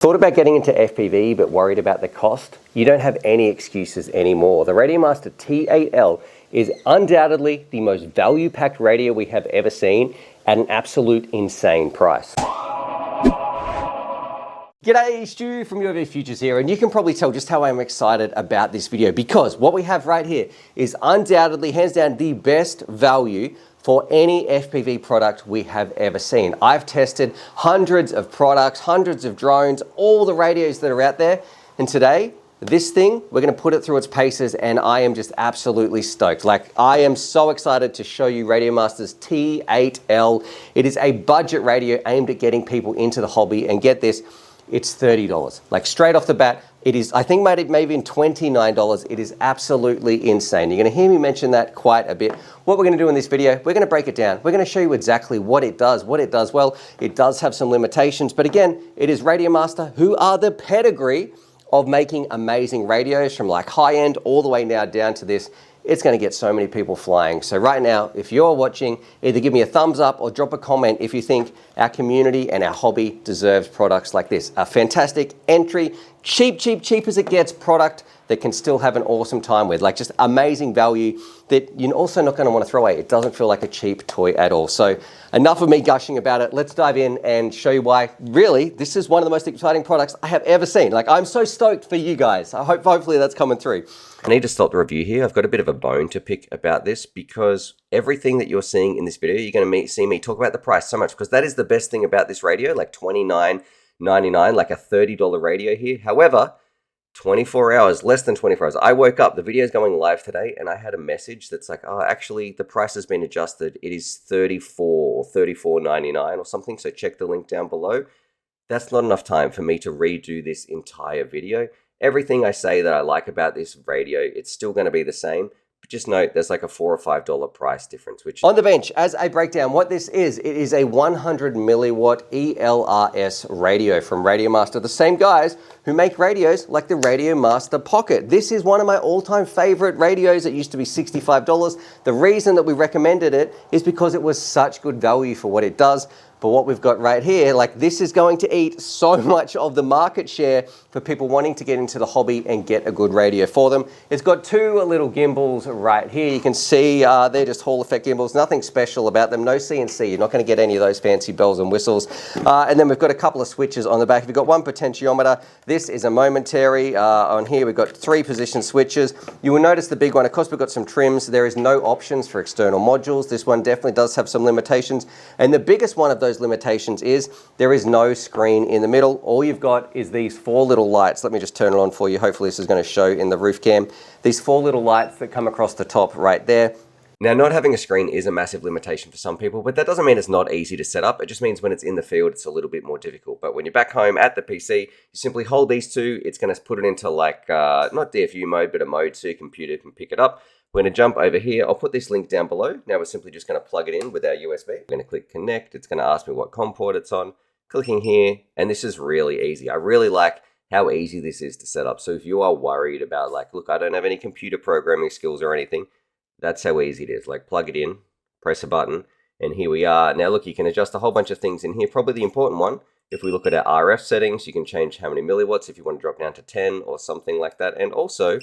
Thought about getting into FPV but worried about the cost? You don't have any excuses anymore. The Radiomaster T8L is undoubtedly the most value-packed radio we have ever seen at an absolute insane price. G'day, Stu from UAVfutures here, and you can probably tell just how I'm excited about this video because what we have right here is undoubtedly, hands down, the best value for any FPV product we have ever seen. I've tested hundreds of products, hundreds of drones, all the radios that are out there, and today, this thing, we're gonna put it through its paces and I am just absolutely stoked. Like, I am so excited to show you Radiomaster's T8L. It is a budget radio aimed at getting people into the hobby, and get this, it's $30. Like, straight off the bat, it is, I think maybe even $29. It is absolutely insane. You're gonna hear me mention that quite a bit. What we're gonna do in this video, we're gonna break it down. We're gonna show you exactly what it does well. It does have some limitations, but again, it is Radiomaster, who are the pedigree of making amazing radios from like high end all the way now down to this. It's gonna get so many people flying. So right now, if you're watching, either give me a thumbs up or drop a comment if you think our community and our hobby deserves products like this. A fantastic entry, cheap as it gets product that can still have an awesome time with, like just amazing value that you're also not gonna wanna throw away. It doesn't feel like a cheap toy at all. So enough of me gushing about it. Let's dive in and show you why, really, this is one of the most exciting products I have ever seen. Like, I'm so stoked for you guys. Hopefully that's coming through. I need to stop the review here. I've got a bit of a bone to pick about this because everything that you're seeing in this video, you're gonna see me talk about the price so much because that is the best thing about this radio, like $29.99, like a $30 radio here. However, 24 hours, less than 24 hours. I woke up, the video is going live today, and I had a message that's like, oh, actually, the price has been adjusted. It is $34 or $34.99 or something, so check the link down below. That's not enough time for me to redo this entire video. Everything I say that I like about this radio, it's still going to be the same. But just note, there's like a $4 or $5 price difference. Which on the bench, as a breakdown, what this is, it is a 100 milliwatt ELRS radio from Radiomaster, the same guys who make radios like the Radiomaster Pocket. This is one of my all-time favorite radios. It used to be $65. The reason that we recommended it is because it was such good value for what it does. But what we've got right here, like, this is going to eat so much of the market share for people wanting to get into the hobby and get a good radio for them. It's got two little gimbals right here. You can see they're just Hall effect gimbals, nothing special about them, no CNC. You're not gonna get any of those fancy bells and whistles. And then we've got a couple of switches on the back. We've got one potentiometer. This is a momentary. On here, we've got 3 position switches. You will notice the big one, of course, we've got some trims. There is no options for external modules. This one definitely does have some limitations. And the biggest one of those limitations is there is no screen in the middle. All you've got is these 4 little lights. Let me just turn it on for you. Hopefully this is going to show in the roof cam. These 4 little lights that come across the top right there. Now, not having a screen is a massive limitation for some people, but that doesn't mean it's not easy to set up. It just means when it's in the field, it's a little bit more difficult. But when you're back home at the PC, you simply hold these 2. It's going to put it into like, not DFU mode, but a mode so your computer can pick it up. We're going to jump over here. I'll put this link down below. Now we're simply just going to plug it in with our USB. We're going to click connect. It's going to ask me what COM port it's on. Clicking here, and this is really easy. I really like how easy this is to set up. So if you are worried about like, look, I don't have any computer programming skills or anything, that's how easy it is. Like, plug it in, press a button, and here we are. Now look, you can adjust a whole bunch of things in here. Probably the important one, if we look at our RF settings, you can change how many milliwatts if you want to drop down to 10 or something like that. And also,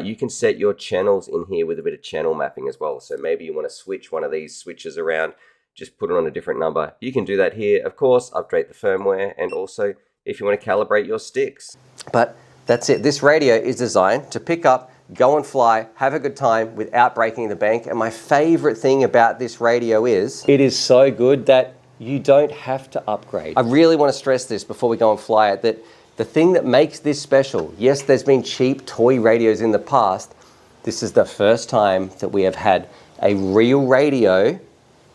you can set your channels in here with a bit of channel mapping as well. So maybe you want to switch one of these switches around, just put it on a different number. You can do that here. Of course, update the firmware, and also if you want to calibrate your sticks. But that's it. This radio is designed to pick up, go and fly, have a good time without breaking the bank. And my favorite thing about this radio is it is so good that you don't have to upgrade. I really want to stress this before we go and fly it, that the thing that makes this special, yes, there's been cheap toy radios in the past. This is the first time that we have had a real radio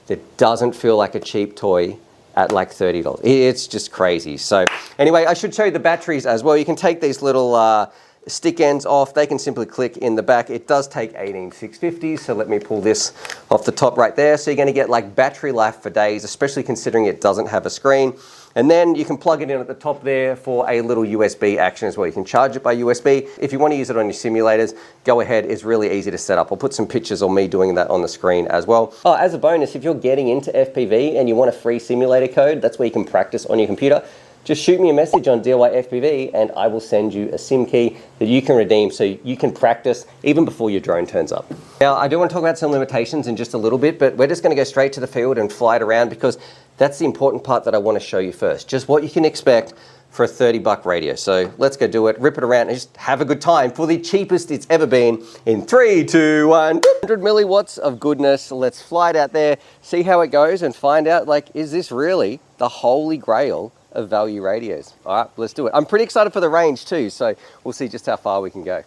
that doesn't feel like a cheap toy at like $30. It's just crazy. So anyway, I should show you the batteries as well. You can take these little stick ends off. They can simply click in the back. It does take 18650, so let me pull this off the top right there. So you're going to get like battery life for days, especially considering it doesn't have a screen. And then you can plug it in at the top there for a little USB action as well. You can charge it by USB. If you want to use it on your simulators, go ahead. It's really easy to set up. I'll put some pictures of me doing that on the screen as well. Oh, as a bonus, if you're getting into FPV and you want a free simulator code, that's where you can practice on your computer. just shoot me a message on DIYFPV and I will send you a SIM key that you can redeem so you can practice even before your drone turns up. Now, I do want to talk about some limitations in just a little bit, but we're just going to go straight to the field and fly it around because that's the important part that I want to show you first. Just what you can expect for a 30-buck radio. So let's go do it, rip it around and just have a good time for the cheapest it's ever been in 3, 2, 1. 100 milliwatts of goodness. Let's fly it out there, see how it goes and find out, like, is this really the holy grail of value radios? All right, let's do it. I'm pretty excited for the range too, so we'll see just how far we can go.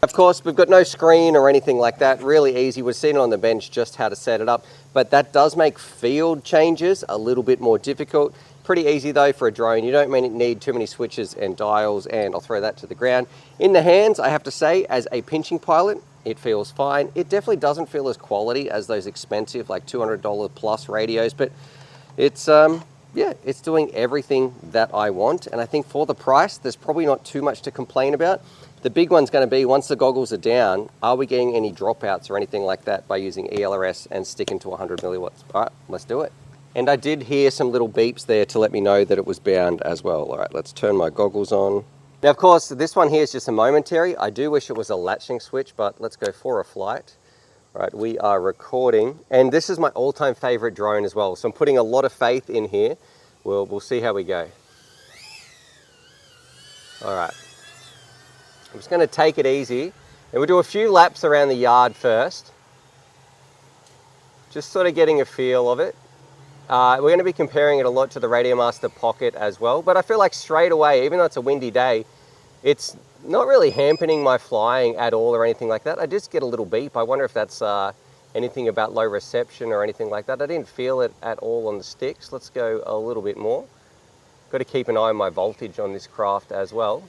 Of course, we've got no screen or anything like that. Really easy. We've seen it on the bench just how to set it up, but that does make field changes a little bit more difficult. Pretty easy though for a drone. You don't need too many switches and dials, and I'll throw that to the ground. In the hands, I have to say, as a pinching pilot, it feels fine. It definitely doesn't feel as quality as those expensive, like $200 plus radios, but it's yeah, it's doing everything that I want. And I think for the price, there's probably not too much to complain about. The big one's going to be, once the goggles are down, are we getting any dropouts or anything like that by using ELRS and sticking to 100 milliwatts? All right, let's do it. And I did hear some little beeps there to let me know that it was bound as well. All right, let's turn my goggles on. Now, of course, this one here is just a momentary. I do wish it was a latching switch, but let's go for a flight. All right, we are recording, and this is my all-time favorite drone as well. So I'm putting a lot of faith in here. We'll see how we go. All right, I'm just gonna take it easy, and we'll do a few laps around the yard first. Just sort of getting a feel of it. We're gonna be comparing it a lot to the Radiomaster Pocket as well, but I feel like straight away, even though it's a windy day, it's not really hampering my flying at all or anything like that. I just get a little beep. I wonder if that's anything about low reception or anything like that. I didn't feel it at all on the sticks. Let's go a little bit more. Got to keep an eye on my voltage on this craft as well.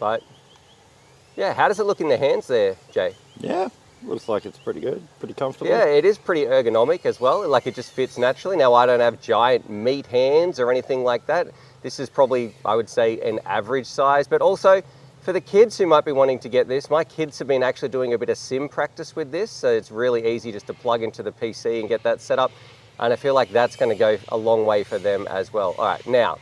But yeah, how does it look in the hands there, Jay? Yeah, looks like it's pretty good, pretty comfortable. Yeah, it is pretty ergonomic as well. Like, it just fits naturally. Now, I don't have giant meat hands or anything like that. This is probably, I would say, an average size, but also for the kids who might be wanting to get this, my kids have been actually doing a bit of sim practice with this, so it's really easy just to plug into the PC and get that set up, and I feel like that's going to go a long way for them as well. All right, now,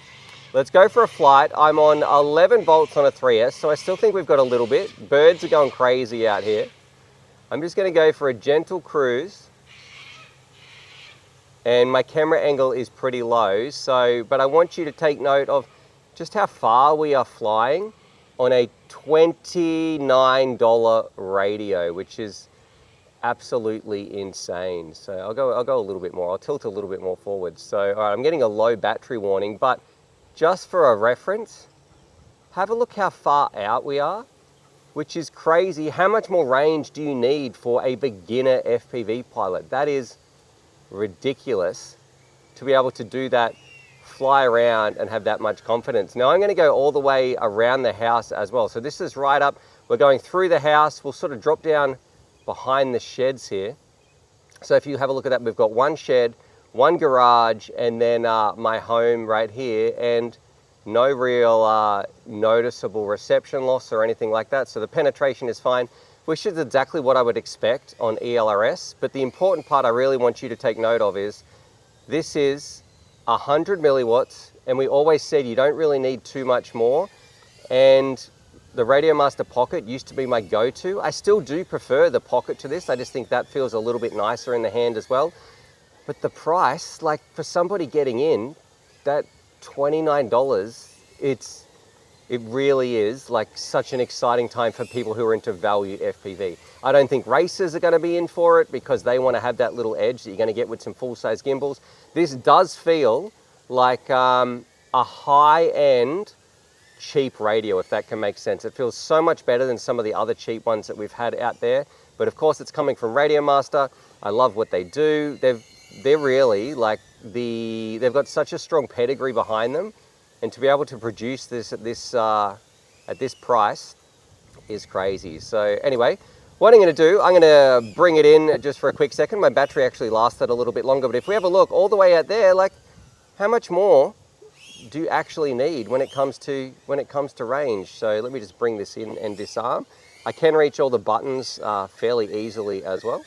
let's go for a flight. I'm on 11 volts on a 3S, so I still think we've got a little bit. Birds are going crazy out here. I'm just going to go for a gentle cruise. And my camera angle is pretty low, but I want you to take note of just how far we are flying on a $29 radio, which is absolutely insane. So I'll go a little bit more. I'll tilt a little bit more forward. So all right, I'm getting a low battery warning, but just for a reference, have a look how far out we are, which is crazy. How much more range do you need for a beginner FPV pilot? That is ridiculous to be able to do that, fly around and have that much confidence. Now I'm going to go all the way around the house as well. So this is right up, we're going through the house. We'll sort of drop down behind the sheds here. So if you have a look at that, we've got one shed, one garage, and then my home right here, and no real noticeable reception loss or anything like that. So the penetration is fine, which is exactly what I would expect on ELRS. But the important part I really want you to take note of is this is 100 milliwatts, and we always said you don't really need too much more. And the Radiomaster Pocket used to be my go-to. I still do prefer the Pocket to this. I just think that feels a little bit nicer in the hand as well. But the price, like for somebody getting in, that $29, it really is like such an exciting time for people who are into value FPV. I don't think racers are going to be in for it because they want to have that little edge that you're going to get with some full-size gimbals. This does feel like a high-end cheap radio, if that can make sense. It feels so much better than some of the other cheap ones that we've had out there. But of course, it's coming from Radiomaster. I love what they do. They're really like they've got such a strong pedigree behind them. And to be able to produce this at this price is crazy. So anyway, what I'm going to do, I'm going to bring it in just for a quick second. My battery actually lasted a little bit longer, but if we have a look all the way out there, like how much more do you actually need when it comes to range? So let me just bring this in and disarm. I can reach all the buttons fairly easily as well.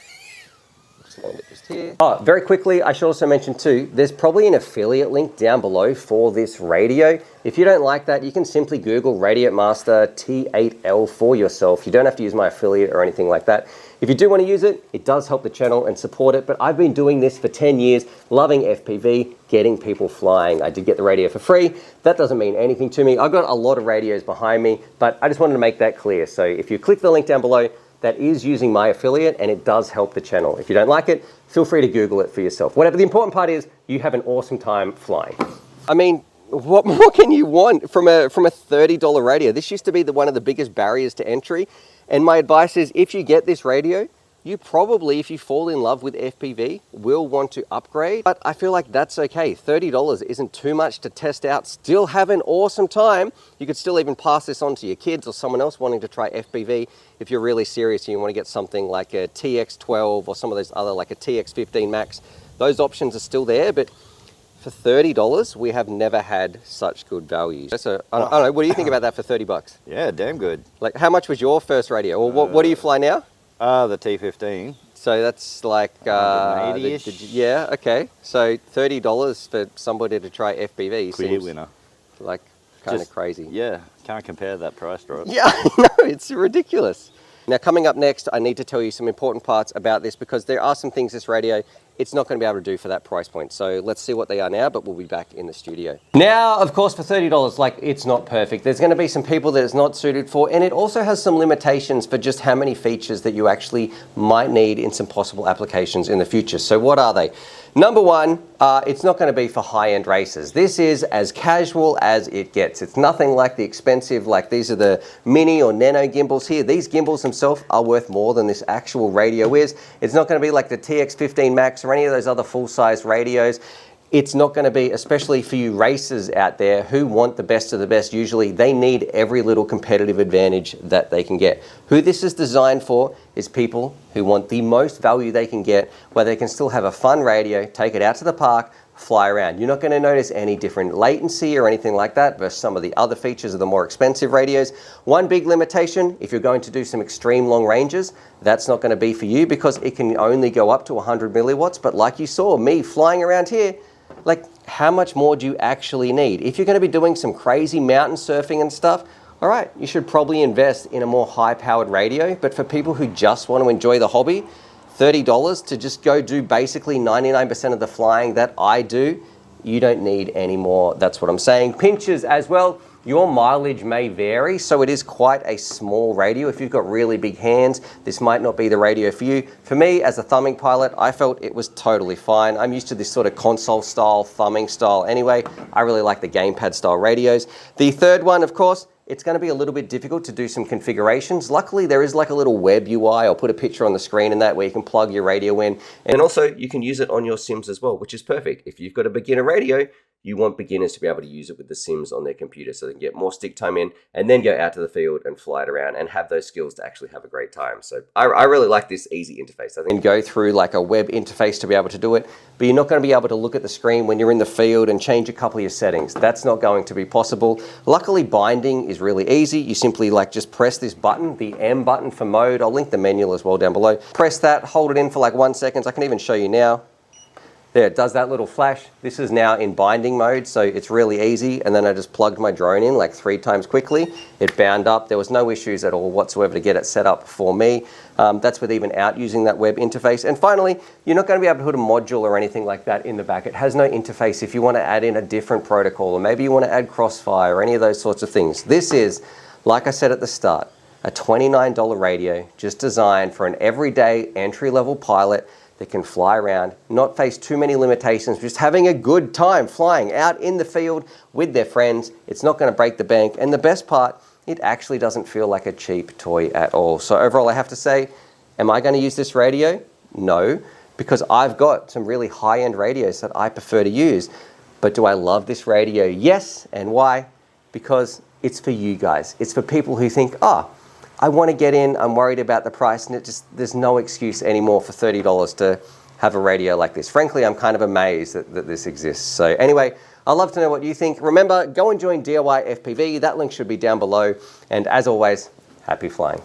Just land it just here. Oh, very quickly, I should also mention too, there's probably an affiliate link down below for this radio. If you don't like that, you can simply Google Radiomaster T8L for yourself. You don't have to use my affiliate or anything like that. If you do want to use it, it does help the channel and support it, but I've been doing this for 10 years, loving FPV, getting people flying. I did get the radio for free. That doesn't mean anything to me. I've got a lot of radios behind me, but I just wanted to make that clear. So if you click the link down below, that is using my affiliate and it does help the channel. If you don't like it, feel free to Google it for yourself. Whatever, the important part is you have an awesome time flying. I mean, what more can you want from a $30 radio? This used to be one of the biggest barriers to entry. And my advice is if you get this radio, you probably, if you fall in love with FPV, will want to upgrade. But I feel like that's okay. $30 isn't too much to test out, still have an awesome time. You could still even pass this on to your kids or someone else wanting to try FPV if you're really serious and you want to get something like a TX12 or some of those other, like a TX15 Max. Those options are still there, but for $30, we have never had such good value. So I don't know, what do you think about that for 30 bucks? Yeah, damn good. Like, how much was your first radio? Or what do you fly now? The T15. So that's like 180-ish. Yeah, okay. So $30 for somebody to try FPV Clear seems winner. like kind of crazy. Yeah, can't compare that price, right? Yeah, I know, it's ridiculous. Now coming up next, I need to tell you some important parts about this because there are some things this radio, it's not going to be able to do for that price point. So let's see what they are now, but we'll be back in the studio. Now, of course, for $30, like, it's not perfect. There's going to be some people that it's not suited for, and it also has some limitations for just how many features that you actually might need in some possible applications in the future. So what are they? Number one, it's not going to be for high-end racers. This is as casual as it gets. It's nothing like the expensive, like these are the mini or nano gimbals here. These gimbals themselves are worth more than this actual radio is. It's not going to be like the TX15 Max or any of those other full-size radios. It's not going to be, especially for you racers out there who want the best of the best, usually they need every little competitive advantage that they can get. Who this is designed for is people who want the most value they can get, where they can still have a fun radio, take it out to the park, fly around. You're not going to notice any different latency or anything like that versus some of the other features of the more expensive radios. One big limitation, if you're going to do some extreme long ranges, that's not going to be for you because it can only go up to 100 milliwatts. But like you saw me flying around here, like, how much more do you actually need? If you're going to be doing some crazy mountain surfing and stuff, all right, you should probably invest in a more high-powered radio. But for people who just want to enjoy the hobby, $30 to just go do basically 99% of the flying that I do, you don't need any more. That's what I'm saying. Pinches as well. Your mileage may vary, so it is quite a small radio. If you've got really big hands, this might not be the radio for you. For me, as a thumbing pilot, I felt it was totally fine. I'm used to this sort of console style, thumbing style anyway. I really like the gamepad style radios. The third one, of course, it's going to be a little bit difficult to do some configurations. Luckily, there is like a little web UI. I'll put a picture on the screen and that where you can plug your radio in. And also, you can use it on your sims as well, which is perfect. If you've got a beginner radio, you want beginners to be able to use it with the sims on their computer so they can get more stick time in and then go out to the field and fly it around and have those skills to actually have a great time. So I really like this easy interface. I think you can go through like a web interface to be able to do it, but you're not going to be able to look at the screen when you're in the field and change a couple of your settings. That's not going to be possible. Luckily, binding is really easy. You simply like just press this button, the M button for mode. I'll link the manual as well down below. Press that, hold it in for like 1 second. I can even show you now. There, it does that little flash. This is now in binding mode, so it's really easy. And then I just plugged my drone in like 3 times quickly. It bound up. There was no issues at all whatsoever to get it set up for me. That's with even out using that web interface. And finally, you're not going to be able to put a module or anything like that in the back. It has no interface if you want to add in a different protocol, or maybe you want to add Crossfire or any of those sorts of things. This is, like I said at the start, a $29 radio just designed for an everyday entry-level pilot that can fly around, not face too many limitations, just having a good time flying out in the field with their friends. It's not going to break the bank. And the best part, it actually doesn't feel like a cheap toy at all. So overall, I have to say, am I going to use this radio? No, because I've got some really high-end radios that I prefer to use. But do I love this radio? Yes. And why? Because it's for you guys. It's for people who think, oh, I want to get in, I'm worried about the price, and there's no excuse anymore for $30 to have a radio like this. Frankly, I'm kind of amazed that this exists. So anyway, I'd love to know what you think. Remember, go and join DIY FPV. That link should be down below. And as always, happy flying.